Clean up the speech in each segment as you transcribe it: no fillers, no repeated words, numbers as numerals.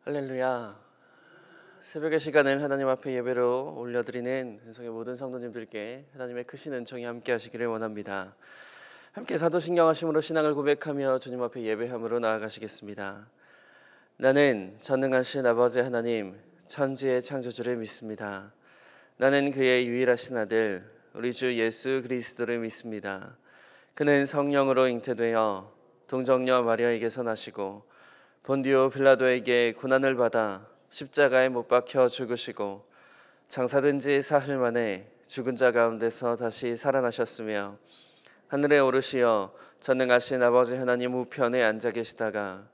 할렐루야. 새벽의 시간을 하나님 앞에 예배로 올려드리는 은성의 모든 성도님들께 하나님의 크신 은총이 함께 하시기를 원합니다. 함께 사도신경하심으로 신앙을 고백하며 주님 앞에 예배함으로 나아가시겠습니다. 나는 전능하신 아버지 하나님, 천지의 창조주를 믿습니다. 나는 그의 유일하신 아들 우리 주 예수 그리스도를 믿습니다. 그는 성령으로 잉태되어 동정녀 마리아에게서 나시고 본디오 빌라도에게 고난을 받아 십자가에 못 박혀 죽으시고 장사된 지 사흘 만에 죽은 자 가운데서 다시 살아나셨으며 하늘에 오르시어 전능하신 아버지 하나님 우편에 앉아 계시다가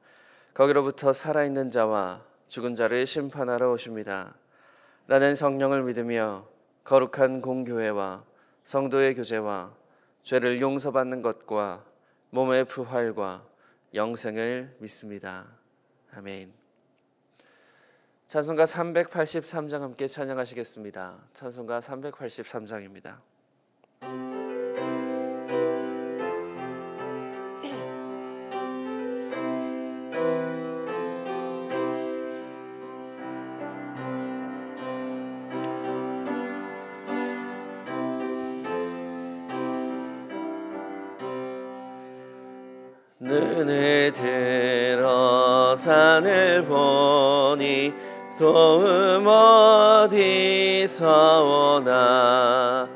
거기로부터 살아있는 자와 죽은 자를 심판하러 오십니다. 나는 성령을 믿으며 거룩한 공교회와 성도의 교제와 죄를 용서받는 것과 몸의 부활과 영생을 믿습니다. 아멘. 찬송가 383장 함께 찬양하시겠습니다. 찬송가 383장입니다. 눈을 들어 산을 보니 도움 어디서 오나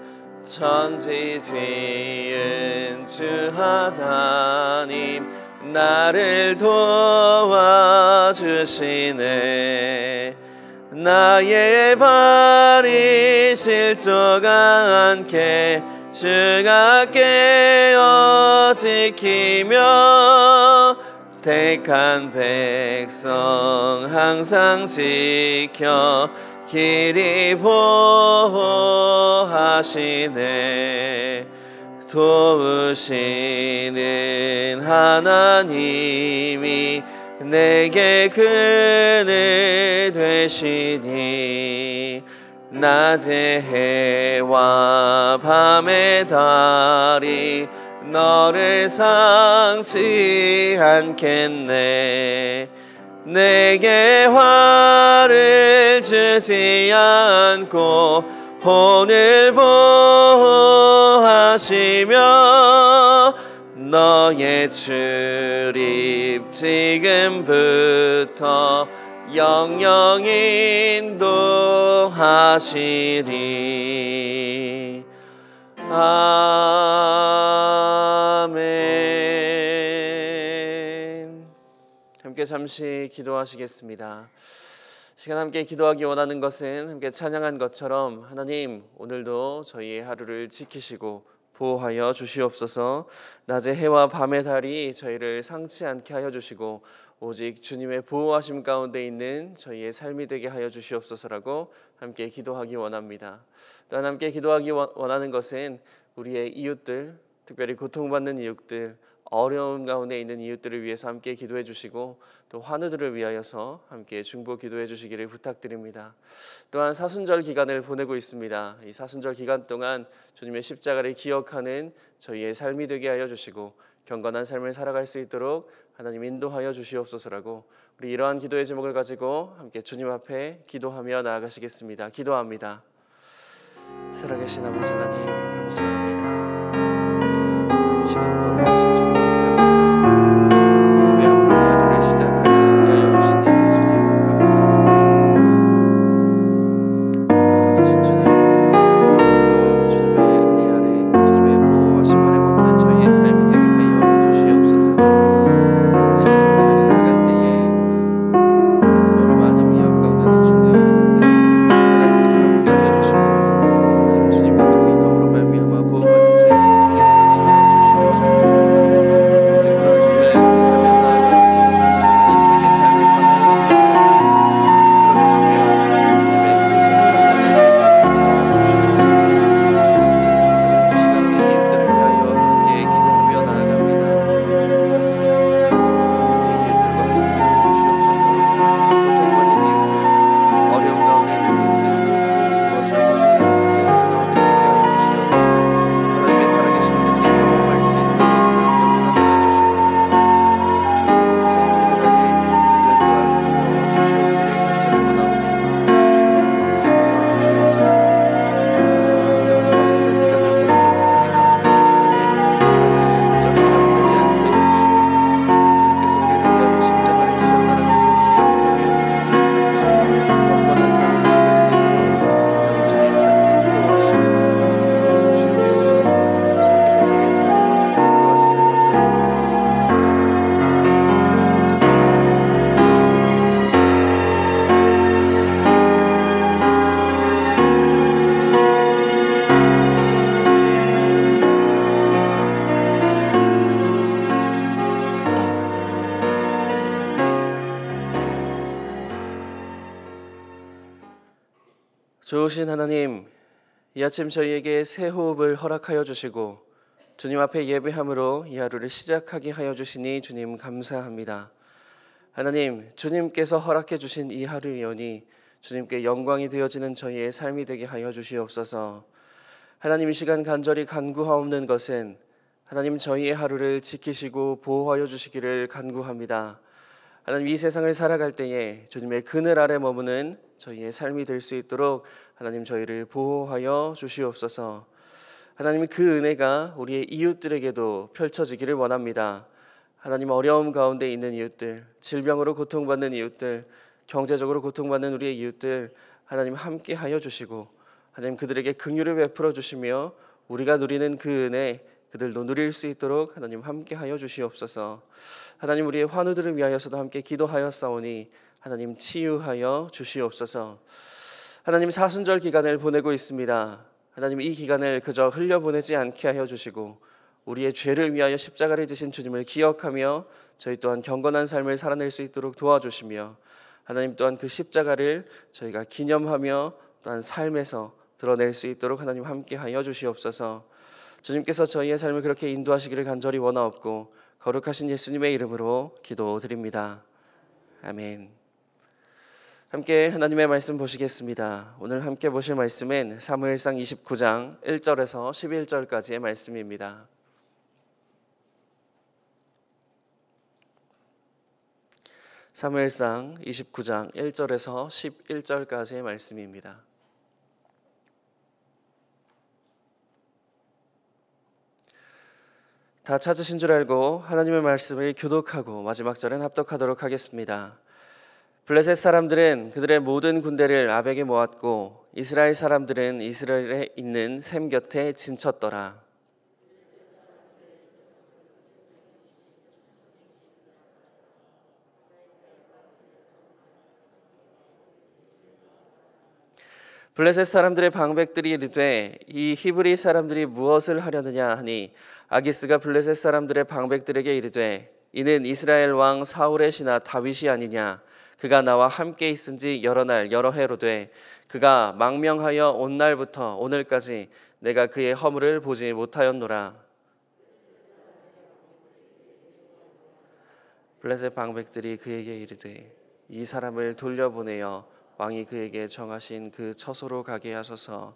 천지 지은 주 하나님 나를 도와주시네. 나의 발이 실족하지 않게 주가 깨어 지키며 택한 백성 항상 지켜 길이 보호하시네. 도우시는 하나님이 내게 그늘 되시니 낮의 해와 밤의 달이 너를 상치 않겠네. 내게 화를 주지 않고 혼을 보호하시며 너의 출입 지금부터 영영 인도하시리. 아멘. 함께 잠시 기도하시겠습니다. 시간 함께 기도하기 원하는 것은 함께 찬양한 것처럼 하나님 오늘도 저희의 하루를 지키시고 보호하여 주시옵소서. 낮의 해와 밤의 달이 저희를 상치 않게 하여 주시고 오직 주님의 보호하심 가운데 있는 저희의 삶이 되게 하여 주시옵소서라고 함께 기도하기 원합니다. 또한 함께 기도하기 원하는 것은 우리의 이웃들, 특별히 고통받는 이웃들, 어려움 가운데 있는 이웃들을 위해서 함께 기도해 주시고 또 환우들을 위하여서 함께 중보 기도해 주시기를 부탁드립니다. 또한 사순절 기간을 보내고 있습니다. 이 사순절 기간 동안 주님의 십자가를 기억하는 저희의 삶이 되게 하여 주시고 경건한 삶을 살아갈 수 있도록 하나님 인도하여 주시옵소서라고 우리 이러한 기도의 제목을 가지고 함께 주님 앞에 기도하며 나아가시겠습니다. 기도합니다. 살아계신 아버지 하나님 감사합니다. 하나님 시간 거룩하신 주님 앞에 함께 나아가 예배함으로 이 하루를 시작할 수 있게 하여 주시니 주님 감사합니다. 살아계신 주님 오늘도 주님의 은혜 아래 주님의 보호하심 아래 머무는 저희의 삶이 되게 하여 주시옵소서. 하나님 세상을 살아갈 때에 서로 많은 위협 가운데 노출되어 있을 때 하나님께서 함께 하여 주시므로 하나님 주님과 동행함으로 말미암아 보호받는 저희의 인생이 되게 하여 주시옵소서. 좋으신 하나님, 이 아침 저희에게 새 호흡을 허락하여 주시고 주님 앞에 예배함으로 이 하루를 시작하게 하여 주시니 주님 감사합니다. 하나님, 주님께서 허락해 주신 이 하루이오니 주님께 영광이 되어지는 저희의 삶이 되게 하여 주시옵소서. 하나님, 이 시간 간절히 간구하옵는 것은 하나님 저희의 하루를 지키시고 보호하여 주시기를 간구합니다. 하나님, 이 세상을 살아갈 때에 주님의 그늘 아래 머무는 저희의 삶이 될 수 있도록 하나님 저희를 보호하여 주시옵소서. 하나님, 그 은혜가 우리의 이웃들에게도 펼쳐지기를 원합니다. 하나님, 어려움 가운데 있는 이웃들, 질병으로 고통받는 이웃들, 경제적으로 고통받는 우리의 이웃들 하나님 함께 하여 주시고 하나님 그들에게 긍휼을 베풀어 주시며 우리가 누리는 그 은혜 그들도 누릴 수 있도록 하나님 함께 하여 주시옵소서. 하나님, 우리의 환우들을 위하여서도 함께 기도하였사오니 하나님 치유하여 주시옵소서. 하나님, 사순절 기간을 보내고 있습니다. 하나님, 이 기간을 그저 흘려보내지 않게 하여 주시고 우리의 죄를 위하여 십자가를 지신 주님을 기억하며 저희 또한 경건한 삶을 살아낼 수 있도록 도와주시며 하나님 또한 그 십자가를 저희가 기념하며 또한 삶에서 드러낼 수 있도록 하나님 함께 하여 주시옵소서. 주님께서 저희의 삶을 그렇게 인도하시기를 간절히 원하옵고 거룩하신 예수님의 이름으로 기도드립니다. 아멘. 함께 하나님의 말씀 보시겠습니다. 오늘 함께 보실 말씀은 사무엘상 29장 1절에서 11절까지의 말씀입니다. 사무엘상 29장 1절에서 11절까지의 말씀입니다. 다 찾으신 줄 알고 하나님의 말씀을 교독하고 마지막 절은 합독하도록 하겠습니다. 블레셋 사람들은 그들의 모든 군대를 아벡에 모았고 이스라엘 사람들은 이스라엘에 있는 셈 곁에 진쳤더라. 블레셋 사람들의 방백들이 이르되 이 히브리 사람들이 무엇을 하려느냐 하니 아기스가 블레셋 사람들의 방백들에게 이르되 이는 이스라엘 왕 사울의 신하 다윗이 아니냐. 그가 나와 함께 있은지 여러 날 여러 해로 돼 그가 망명하여 온 날부터 오늘까지 내가 그의 허물을 보지 못하였노라. 블레셋 방백들이 그에게 이르되 이 사람을 돌려보내어 왕이 그에게 정하신 그 처소로 가게 하소서.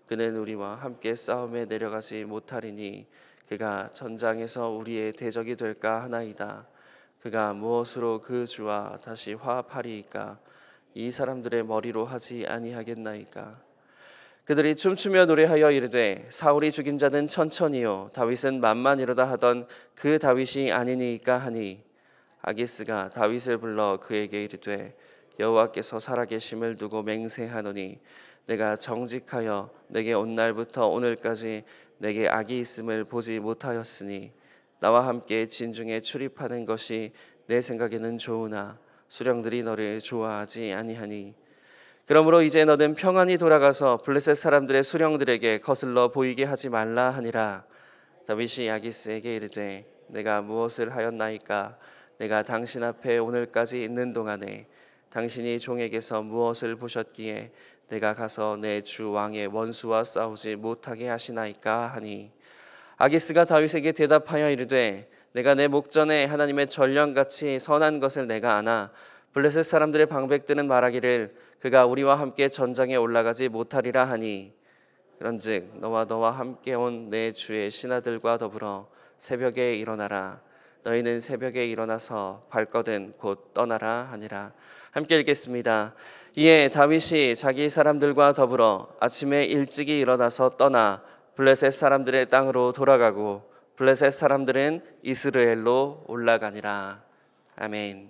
그는 우리와 함께 싸움에 내려가지 못하리니 그가 전장에서 우리의 대적이 될까 하나이다. 그가 무엇으로 그 주와 다시 화합하리이까? 이 사람들의 머리로 하지 아니하겠나이까? 그들이 춤추며 노래하여 이르되 사울이 죽인 자는 천천히요 다윗은 만만이로다 하던 그 다윗이 아니니까 하니 아기스가 다윗을 불러 그에게 이르되 여호와께서 살아계심을 두고 맹세하노니 내가 정직하여 내게 온 날부터 오늘까지 내게 악이 있음을 보지 못하였으니 나와 함께 진중에 출입하는 것이 내 생각에는 좋으나 수령들이 너를 좋아하지 아니하니 그러므로 이제 너는 평안히 돌아가서 블레셋 사람들의 수령들에게 거슬러 보이게 하지 말라 하니라. 다윗이 아기스에게 이르되 내가 무엇을 하였나이까? 내가 당신 앞에 오늘까지 있는 동안에 당신이 종에게서 무엇을 보셨기에 내가 가서 내 주 왕의 원수와 싸우지 못하게 하시나이까 하니 아기스가 다윗에게 대답하여 이르되 내가 내 목전에 하나님의 전령같이 선한 것을 내가 아나 블레셋 사람들의 방백들은 말하기를 그가 우리와 함께 전장에 올라가지 못하리라 하니 그런즉 너와 함께 온 내 주의 신하들과 더불어 새벽에 일어나라. 너희는 새벽에 일어나서 발거든 곧 떠나라 하니라. 함께 읽겠습니다. 이에 다윗이 자기 사람들과 더불어 아침에 일찍이 일어나서 떠나 블레셋 사람들의 땅으로 돌아가고 블레셋 사람들은 이스라엘로 올라가니라. 아멘.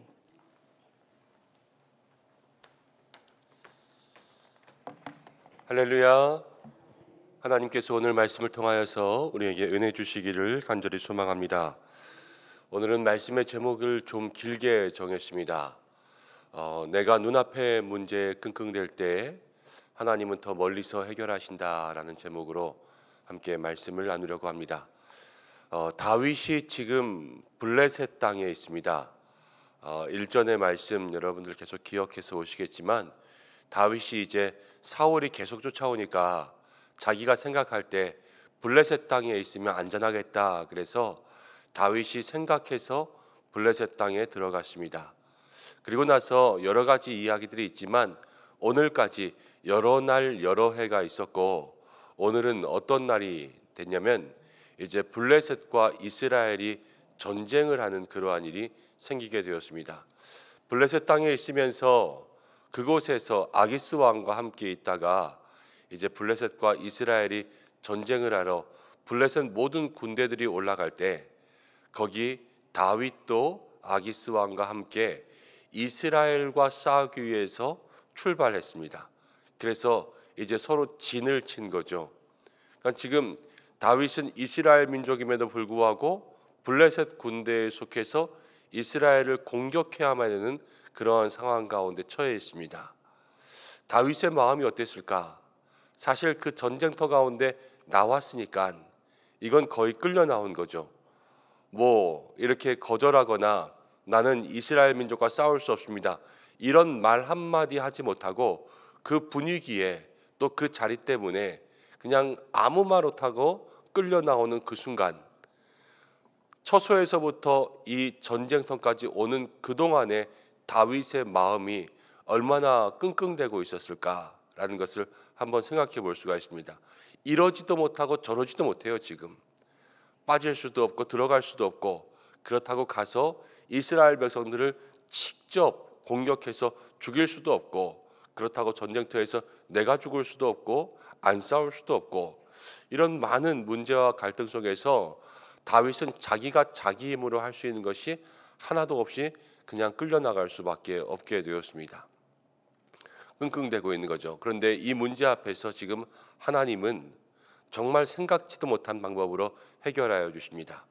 할렐루야. 하나님께서 오늘 말씀을 통하여서 우리에게 은혜 주시기를 간절히 소망합니다. 오늘은 말씀의 제목을 좀 길게 정했습니다. 내가 눈앞의 문제에 끙끙댈 때 하나님은 더 멀리서 해결하신다라는 제목으로 함께 말씀을 나누려고 합니다. 다윗이 지금 블레셋 땅에 있습니다. 일전의 말씀 여러분들 계속 기억해서 오시겠지만 다윗이 이제 사울이 계속 쫓아오니까 자기가 생각할 때 블레셋 땅에 있으면 안전하겠다. 그래서 다윗이 생각해서 블레셋 땅에 들어갔습니다. 그리고 나서 여러 가지 이야기들이 있지만 오늘까지 여러 날 여러 해가 있었고, 오늘은 어떤 날이 됐냐면 이제 블레셋과 이스라엘이 전쟁을 하는 그러한 일이 생기게 되었습니다. 블레셋 땅에 있으면서 그곳에서 아기스 왕과 함께 있다가 이제 블레셋과 이스라엘이 전쟁을 하러 블레셋 모든 군대들이 올라갈 때 거기 다윗도 아기스 왕과 함께 이스라엘과 싸우기 위해서 출발했습니다. 그래서 이제 서로 진을 친 거죠. 그러니까 지금 다윗은 이스라엘 민족임에도 불구하고 블레셋 군대에 속해서 이스라엘을 공격해야만 하는 그러한 상황 가운데 처해 있습니다. 다윗의 마음이 어땠을까? 사실 그 전쟁터 가운데 나왔으니까 이건 거의 끌려 나온 거죠. 뭐 이렇게 거절하거나 나는 이스라엘 민족과 싸울 수 없습니다, 이런 말 한마디 하지 못하고 그 분위기에 또 그 자리 때문에 그냥 아무 말 못하고 끌려 나오는 그 순간, 처소에서부터 이 전쟁터까지 오는 그동안의 다윗의 마음이 얼마나 끙끙대고 있었을까라는 것을 한번 생각해 볼 수가 있습니다. 이러지도 못하고 저러지도 못해요. 지금 빠질 수도 없고 들어갈 수도 없고, 그렇다고 가서 이스라엘 백성들을 직접 공격해서 죽일 수도 없고, 그렇다고 전쟁터에서 내가 죽을 수도 없고 안 싸울 수도 없고, 이런 많은 문제와 갈등 속에서 다윗은 자기가 자기 힘으로 할 수 있는 것이 하나도 없이 그냥 끌려나갈 수밖에 없게 되었습니다. 끙끙대고 있는 거죠. 그런데 이 문제 앞에서 지금 하나님은 정말 생각지도 못한 방법으로 해결하여 주십니다.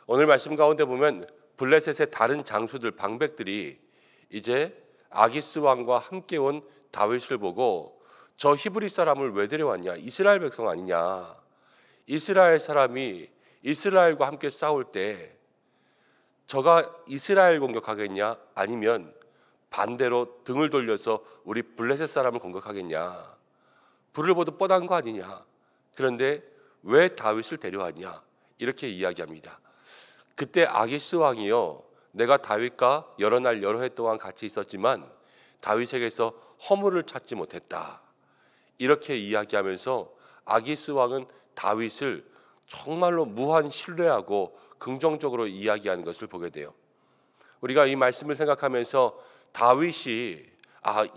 오늘 말씀 가운데 보면 블레셋의 다른 장수들, 방백들이 이제 아기스 왕과 함께 온 다윗을 보고 저 히브리 사람을 왜 데려왔냐? 이스라엘 백성 아니냐? 이스라엘 사람이 이스라엘과 함께 싸울 때 저가 이스라엘 공격하겠냐? 아니면 반대로 등을 돌려서 우리 블레셋 사람을 공격하겠냐? 불을 보듯 뻔한 거 아니냐? 그런데 왜 다윗을 데려왔냐? 이렇게 이야기합니다. 그때 아기스 왕이요, 내가 다윗과 여러 날 여러 해 동안 같이 있었지만 다윗에게서 허물을 찾지 못했다, 이렇게 이야기하면서 아기스 왕은 다윗을 정말로 무한 신뢰하고 긍정적으로 이야기하는 것을 보게 돼요. 우리가 이 말씀을 생각하면서 다윗이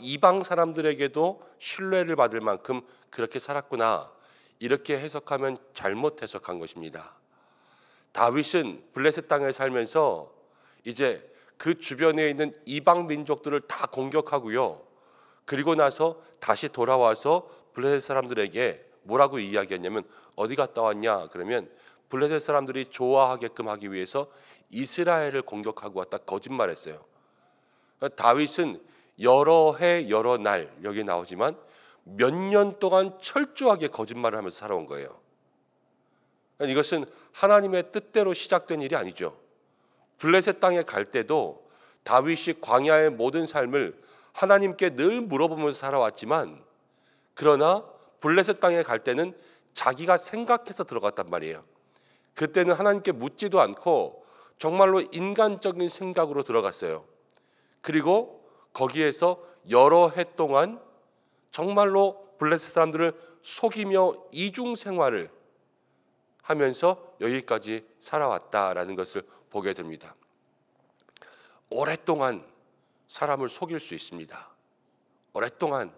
이방 사람들에게도 신뢰를 받을 만큼 그렇게 살았구나, 이렇게 해석하면 잘못 해석한 것입니다. 다윗은 블레셋 땅에 살면서 이제 그 주변에 있는 이방 민족들을 다 공격하고요, 그리고 나서 다시 돌아와서 블레셋 사람들에게 뭐라고 이야기했냐면, 어디 갔다 왔냐? 그러면 블레셋 사람들이 좋아하게끔 하기 위해서 이스라엘을 공격하고 왔다, 거짓말했어요. 다윗은 여러 해 여러 날, 여기 나오지만 몇 년 동안 철저하게 거짓말을 하면서 살아온 거예요. 이것은 하나님의 뜻대로 시작된 일이 아니죠. 블레셋 땅에 갈 때도 다윗이 광야의 모든 삶을 하나님께 늘 물어보면서 살아왔지만, 그러나 블레셋 땅에 갈 때는 자기가 생각해서 들어갔단 말이에요. 그때는 하나님께 묻지도 않고 정말로 인간적인 생각으로 들어갔어요. 그리고 거기에서 여러 해 동안 정말로 블레셋 사람들을 속이며 이중 생활을 하면서 여기까지 살아왔다라는 것을 보게 됩니다. 오랫동안 사람을 속일 수 있습니다. 오랫동안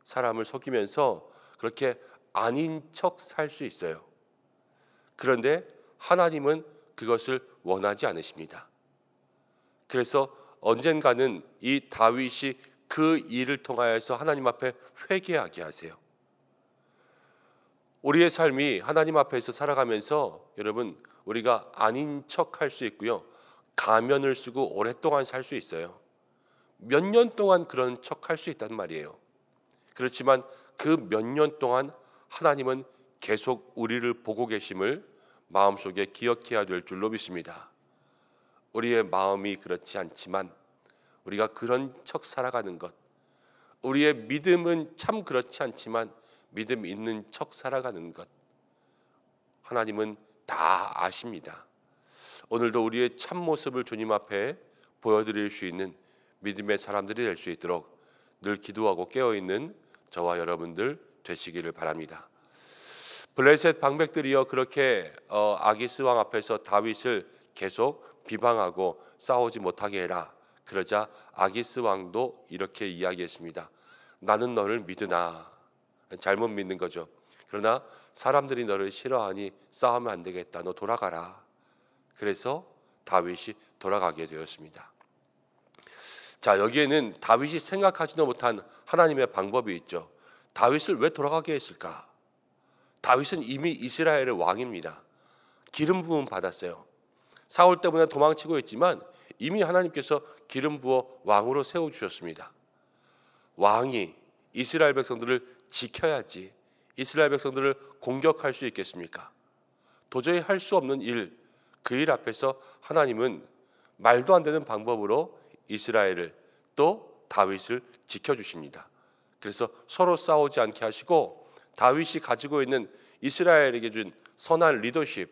사람을 속이면서 그렇게 아닌 척 살 수 있어요. 그런데 하나님은 그것을 원하지 않으십니다. 그래서 언젠가는 이 다윗이 그 일을 통하여서 하나님 앞에 회개하게 하세요. 우리의 삶이 하나님 앞에서 살아가면서 여러분, 우리가 아닌 척 할 수 있고요, 가면을 쓰고 오랫동안 살 수 있어요. 몇 년 동안 그런 척 할 수 있단 말이에요. 그렇지만 그 몇 년 동안 하나님은 계속 우리를 보고 계심을 마음속에 기억해야 될 줄로 믿습니다. 우리의 마음이 그렇지 않지만 우리가 그런 척 살아가는 것, 우리의 믿음은 참 그렇지 않지만 믿음 있는 척 살아가는 것, 하나님은 다 아십니다. 오늘도 우리의 참 모습을 주님 앞에 보여드릴 수 있는 믿음의 사람들이 될 수 있도록 늘 기도하고 깨어있는 저와 여러분들 되시기를 바랍니다. 블레셋 방백들이여 그렇게 아기스 왕 앞에서 다윗을 계속 비방하고 싸우지 못하게 해라. 그러자 아기스 왕도 이렇게 이야기했습니다. 나는 너를 믿으나, 잘못 믿는 거죠. 그러나 사람들이 너를 싫어하니 싸우면 안 되겠다. 너 돌아가라. 그래서 다윗이 돌아가게 되었습니다. 자, 여기에는 다윗이 생각하지도 못한 하나님의 방법이 있죠. 다윗을 왜 돌아가게 했을까? 다윗은 이미 이스라엘의 왕입니다. 기름 부음 받았어요. 사울 때문에 도망치고 있지만 이미 하나님께서 기름 부어 왕으로 세워주셨습니다. 왕이 이스라엘 백성들을 지켜야지 이스라엘 백성들을 공격할 수 있겠습니까? 도저히 할 수 없는 일, 그 일 앞에서 하나님은 말도 안 되는 방법으로 이스라엘을 또 다윗을 지켜주십니다. 그래서 서로 싸우지 않게 하시고 다윗이 가지고 있는 이스라엘에게 준 선한 리더십,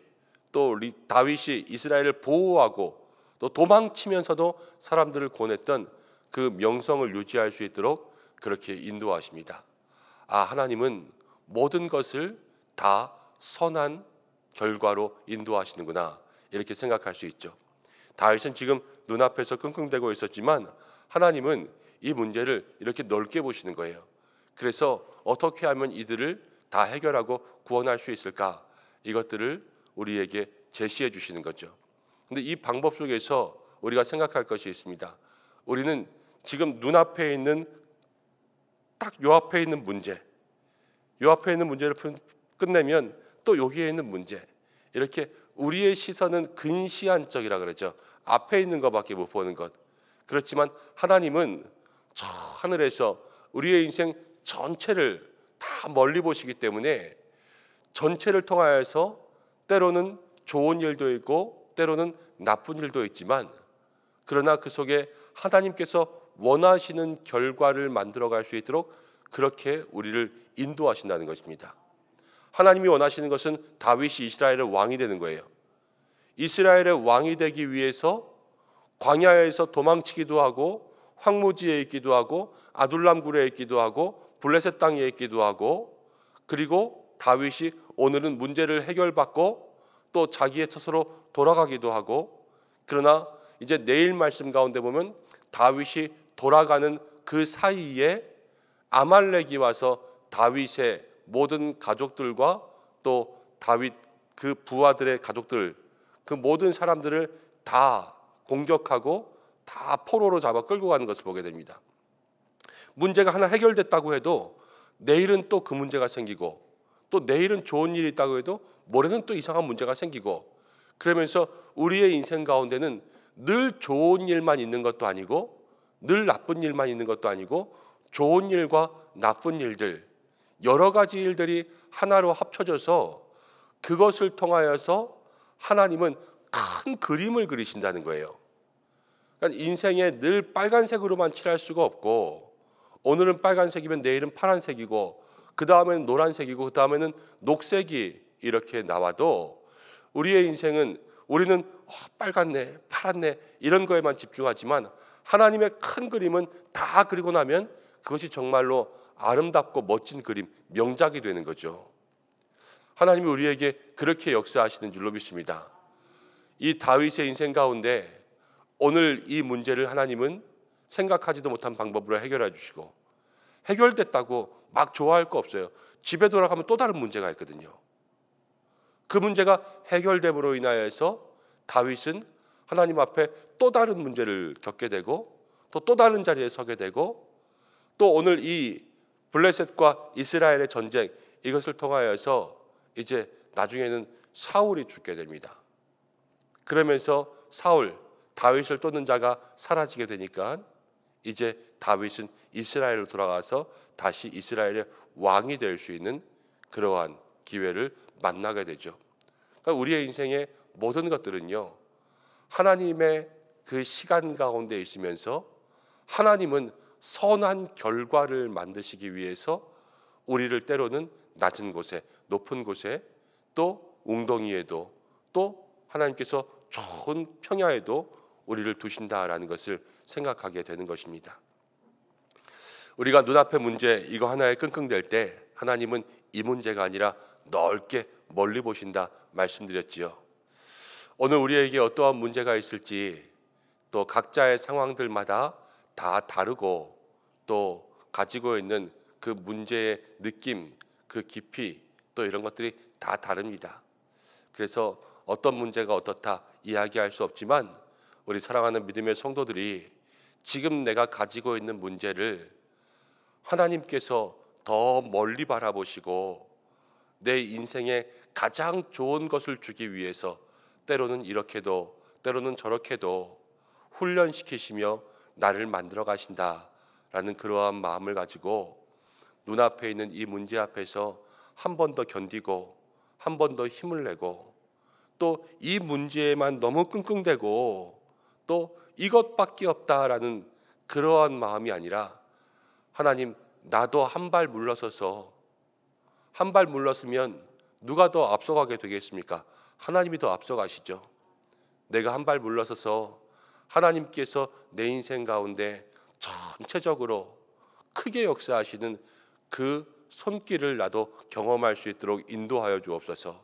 또 다윗이 이스라엘을 보호하고 또 도망치면서도 사람들을 권했던 그 명성을 유지할 수 있도록 그렇게 인도하십니다. 하나님은 모든 것을 다 선한 결과로 인도하시는구나, 이렇게 생각할 수 있죠. 다윗은 지금 눈앞에서 끙끙대고 있었지만 하나님은 이 문제를 이렇게 넓게 보시는 거예요. 그래서 어떻게 하면 이들을 다 해결하고 구원할 수 있을까? 이것들을 우리에게 제시해 주시는 거죠. 근데 이 방법 속에서 우리가 생각할 것이 있습니다. 우리는 지금 눈앞에 있는 딱 요 앞에 있는 문제, 요 앞에 있는 문제를 끝내면 또 여기에 있는 문제, 이렇게 우리의 시선은 근시안적이라 그러죠. 앞에 있는 것밖에 못 보는 것. 그렇지만 하나님은 저 하늘에서 우리의 인생 전체를 다 멀리 보시기 때문에 전체를 통하여서 때로는 좋은 일도 있고 때로는 나쁜 일도 있지만, 그러나 그 속에 하나님께서 원하시는 결과를 만들어갈 수 있도록 그렇게 우리를 인도하신다는 것입니다. 하나님이 원하시는 것은 다윗이 이스라엘의 왕이 되는 거예요. 이스라엘의 왕이 되기 위해서 광야에서 도망치기도 하고 황무지에 있기도 하고 아둘람 굴에 있기도 하고 블레셋 땅에 있기도 하고, 그리고 다윗이 오늘은 문제를 해결받고 또 자기의 처소로 돌아가기도 하고, 그러나 이제 내일 말씀 가운데 보면 다윗이 돌아가는 그 사이에 아말렉이 와서 다윗의 모든 가족들과 또 다윗 그 부하들의 가족들, 그 모든 사람들을 다 공격하고 다 포로로 잡아 끌고 가는 것을 보게 됩니다. 문제가 하나 해결됐다고 해도 내일은 또 그 문제가 생기고, 또 내일은 좋은 일이 있다고 해도 모레는 또 이상한 문제가 생기고, 그러면서 우리의 인생 가운데는 늘 좋은 일만 있는 것도 아니고 늘 나쁜 일만 있는 것도 아니고, 좋은 일과 나쁜 일들, 여러 가지 일들이 하나로 합쳐져서 그것을 통하여서 하나님은 큰 그림을 그리신다는 거예요. 그러니까 인생에 늘 빨간색으로만 칠할 수가 없고, 오늘은 빨간색이면 내일은 파란색이고 그 다음에는 노란색이고 그 다음에는 녹색이 이렇게 나와도 우리의 인생은 우리는 빨갛네 파랗네 이런 거에만 집중하지만 하나님의 큰 그림은 다 그리고 나면 그것이 정말로 아름답고 멋진 그림, 명작이 되는 거죠. 하나님이 우리에게 그렇게 역사하시는 줄로 믿습니다. 이 다윗의 인생 가운데 오늘 이 문제를 하나님은 생각하지도 못한 방법으로 해결해 주시고, 해결됐다고 막 좋아할 거 없어요. 집에 돌아가면 또 다른 문제가 있거든요. 그 문제가 해결됨으로 인하여서 다윗은 하나님 앞에 또 다른 문제를 겪게 되고 또 다른 자리에 서게 되고, 또 오늘 이 블레셋과 이스라엘의 전쟁, 이것을 통하여서 이제 나중에는 사울이 죽게 됩니다. 그러면서 사울, 다윗을 쫓는 자가 사라지게 되니까 이제 다윗은 이스라엘로 돌아가서 다시 이스라엘의 왕이 될 수 있는 그러한 기회를 만나게 되죠. 그러니까 우리의 인생의 모든 것들은요, 하나님의 그 시간 가운데 있으면서 하나님은 선한 결과를 만드시기 위해서 우리를 때로는 낮은 곳에, 높은 곳에, 또 웅덩이에도, 또 하나님께서 좋은 평야에도 우리를 두신다라는 것을 생각하게 되는 것입니다. 우리가 눈앞의 문제 이거 하나에 끙끙댈 때 하나님은 이 문제가 아니라 넓게 멀리 보신다 말씀드렸지요. 오늘 우리에게 어떠한 문제가 있을지 또 각자의 상황들마다 다 다르고 또 가지고 있는 그 문제의 느낌, 그 깊이 또 이런 것들이 다 다릅니다. 그래서 어떤 문제가 어떻다 이야기할 수 없지만 우리 사랑하는 믿음의 성도들이 지금 내가 가지고 있는 문제를 하나님께서 더 멀리 바라보시고 내 인생에 가장 좋은 것을 주기 위해서 때로는 이렇게도 때로는 저렇게도 훈련시키시며 나를 만들어 가신다라는 그러한 마음을 가지고 눈앞에 있는 이 문제 앞에서 한 번 더 견디고 한 번 더 힘을 내고 또 이 문제에만 너무 끙끙대고 또 이것밖에 없다라는 그러한 마음이 아니라 하나님 나도 한 발 물러서서 한 발 물렀으면 누가 더 앞서가게 되겠습니까? 하나님이 더 앞서가시죠. 내가 한 발 물러서서 하나님께서 내 인생 가운데 전체적으로 크게 역사하시는 그 손길을 나도 경험할 수 있도록 인도하여 주옵소서.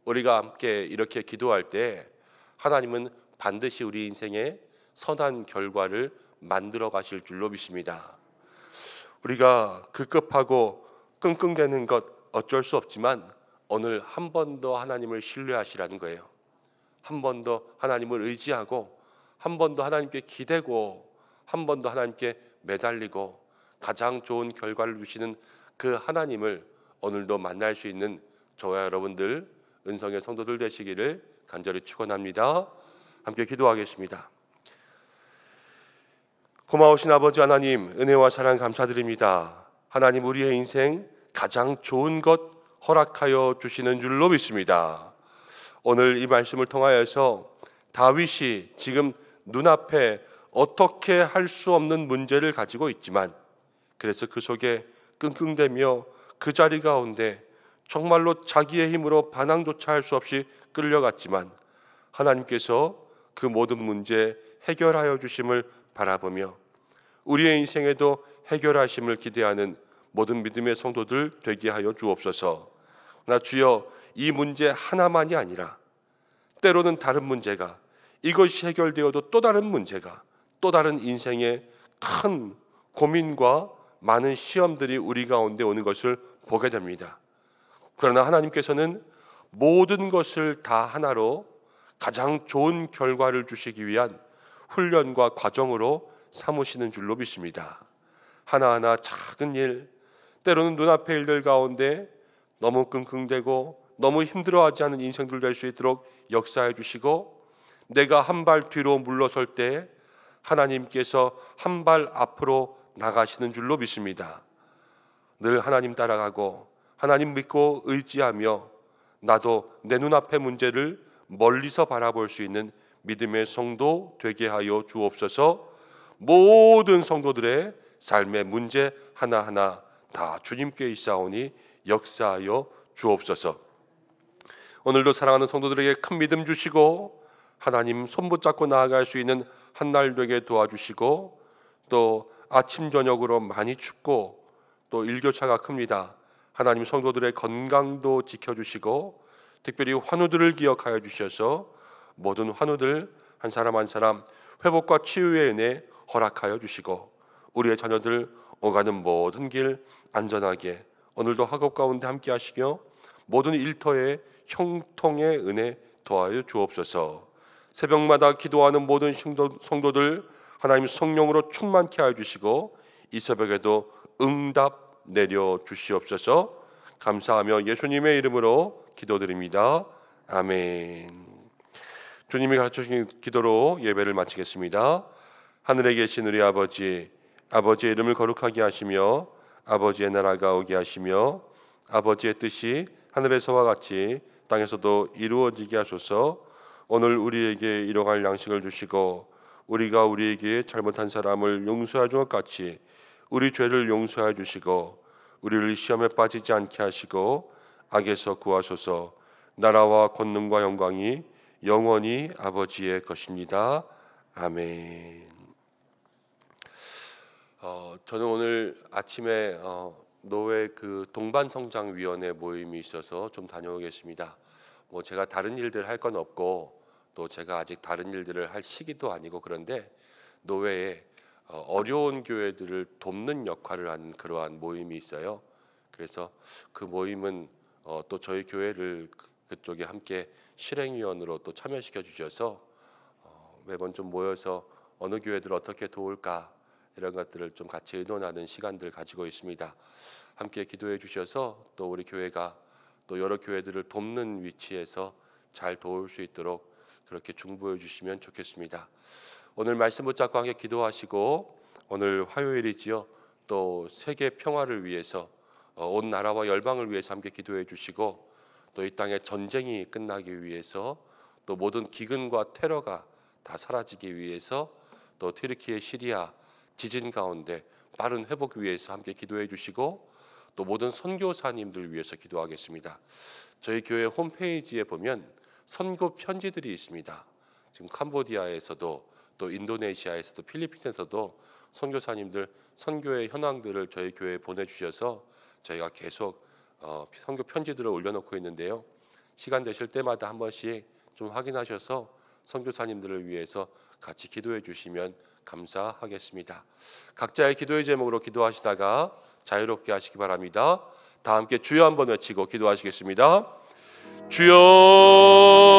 우리가 함께 이렇게 기도할 때 하나님은 반드시 우리 인생에 선한 결과를 만들어 가실 줄로 믿습니다. 우리가 급급하고 끙끙대는 것 어쩔 수 없지만 오늘 한 번 더 하나님을 신뢰하시라는 거예요. 한 번 더 하나님을 의지하고 한 번 더 하나님께 기대고 한 번 더 하나님께 매달리고 가장 좋은 결과를 주시는 그 하나님을 오늘도 만날 수 있는 저와 여러분들 은성의 성도들 되시기를 간절히 축원합니다. 함께 기도하겠습니다. 고마우신 아버지 하나님, 은혜와 사랑 감사드립니다. 하나님 우리의 인생 가장 좋은 것 허락하여 주시는 줄로 믿습니다. 오늘 이 말씀을 통하여서 다윗이 지금 눈앞에 어떻게 할 수 없는 문제를 가지고 있지만 그래서 그 속에 끙끙대며 그 자리 가운데 정말로 자기의 힘으로 반항조차 할 수 없이 끌려갔지만 하나님께서 그 모든 문제 해결하여 주심을 바라보며 우리의 인생에도 해결하심을 기대하는 모든 믿음의 성도들 되게 하여 주옵소서. 나 주여 이 문제 하나만이 아니라 때로는 다른 문제가 이것이 해결되어도 또 다른 문제가 또 다른 인생의 큰 고민과 많은 시험들이 우리 가운데 오는 것을 보게 됩니다. 그러나 하나님께서는 모든 것을 다 하나로 가장 좋은 결과를 주시기 위한 훈련과 과정으로 삼으시는 줄로 믿습니다. 하나하나 작은 일, 때로는 눈앞의 일들 가운데 너무 끙끙대고 너무 힘들어하지 않은 인생들 될 수 있도록 역사해 주시고 내가 한 발 뒤로 물러설 때 하나님께서 한 발 앞으로 나가시는 줄로 믿습니다. 늘 하나님 따라가고 하나님 믿고 의지하며 나도 내 눈앞의 문제를 멀리서 바라볼 수 있는 믿음의 성도 되게 하여 주옵소서. 모든 성도들의 삶의 문제 하나하나 다 주님께 있사오니 역사하여 주옵소서. 오늘도 사랑하는 성도들에게 큰 믿음 주시고 하나님 손붙잡고 나아갈 수 있는 한 날 되게 도와주시고 또 아침 저녁으로 많이 춥고 또 일교차가 큽니다. 하나님 성도들의 건강도 지켜주시고 특별히 환우들을 기억하여 주셔서 모든 환우들 한 사람 한 사람 회복과 치유의 은혜 허락하여 주시고 우리의 자녀들 오가는 모든 길 안전하게 오늘도 학업 가운데 함께 하시며 모든 일터에 형통의 은혜 더하여 주옵소서. 새벽마다 기도하는 모든 성도들 하나님 성령으로 충만케 하여 주시고 이 새벽에도 응답 내려 주시옵소서. 감사하며 예수님의 이름으로 기도드립니다. 아멘. 주님이 가르쳐주신 기도로 예배를 마치겠습니다. 하늘에 계신 우리 아버지, 아버지의 이름을 거룩하게 하시며 아버지의 나라가 오게 하시며 아버지의 뜻이 하늘에서와 같이 땅에서도 이루어지게 하소서. 오늘 우리에게 일용할 양식을 주시고 우리가 우리에게 잘못한 사람을 용서해 준 것 같이 우리 죄를 용서해 주시고 우리를 시험에 빠지지 않게 하시고 악에서 구하소서. 나라와 권능과 영광이 영원히 아버지의 것입니다. 아멘. 저는 오늘 아침에 노회 그 동반성장위원회 모임이 있어서 좀 다녀오겠습니다. 뭐 제가 다른 일들 할 건 없고 또 제가 아직 다른 일들을 할 시기도 아니고 그런데 노회에 어려운 교회들을 돕는 역할을 하는 그러한 모임이 있어요. 그래서 그 모임은 또 저희 교회를 그쪽에 함께 실행위원으로 또 참여시켜 주셔서 매번 좀 모여서 어느 교회들 어떻게 도울까 이런 것들을 좀 같이 의논하는 시간들을 가지고 있습니다. 함께 기도해 주셔서 또 우리 교회가 또 여러 교회들을 돕는 위치에서 잘 도울 수 있도록 그렇게 중보해 주시면 좋겠습니다. 오늘 말씀 붙잡고 함께 기도하시고 오늘 화요일이지요. 또 세계 평화를 위해서 온 나라와 열방을 위해서 함께 기도해 주시고 또 이 땅에 전쟁이 끝나기 위해서 또 모든 기근과 테러가 다 사라지기 위해서 또 튀르키예 시리아 지진 가운데 빠른 회복 위해서 함께 기도해 주시고 또 모든 선교사님들 위해서 기도하겠습니다. 저희 교회 홈페이지에 보면 선교 편지들이 있습니다. 지금 캄보디아에서도 또 인도네시아에서도 필리핀에서도 선교사님들 선교의 현황들을 저희 교회에 보내주셔서 저희가 계속 선교 편지들을 올려놓고 있는데요. 시간 되실 때마다 한 번씩 좀 확인하셔서 선교사님들을 위해서 같이 기도해 주시면 감사하겠습니다. 각자의 기도의 제목으로 기도하시다가 자유롭게 하시기 바랍니다. 다 함께 주여 한번 외치고 기도하시겠습니다. 주여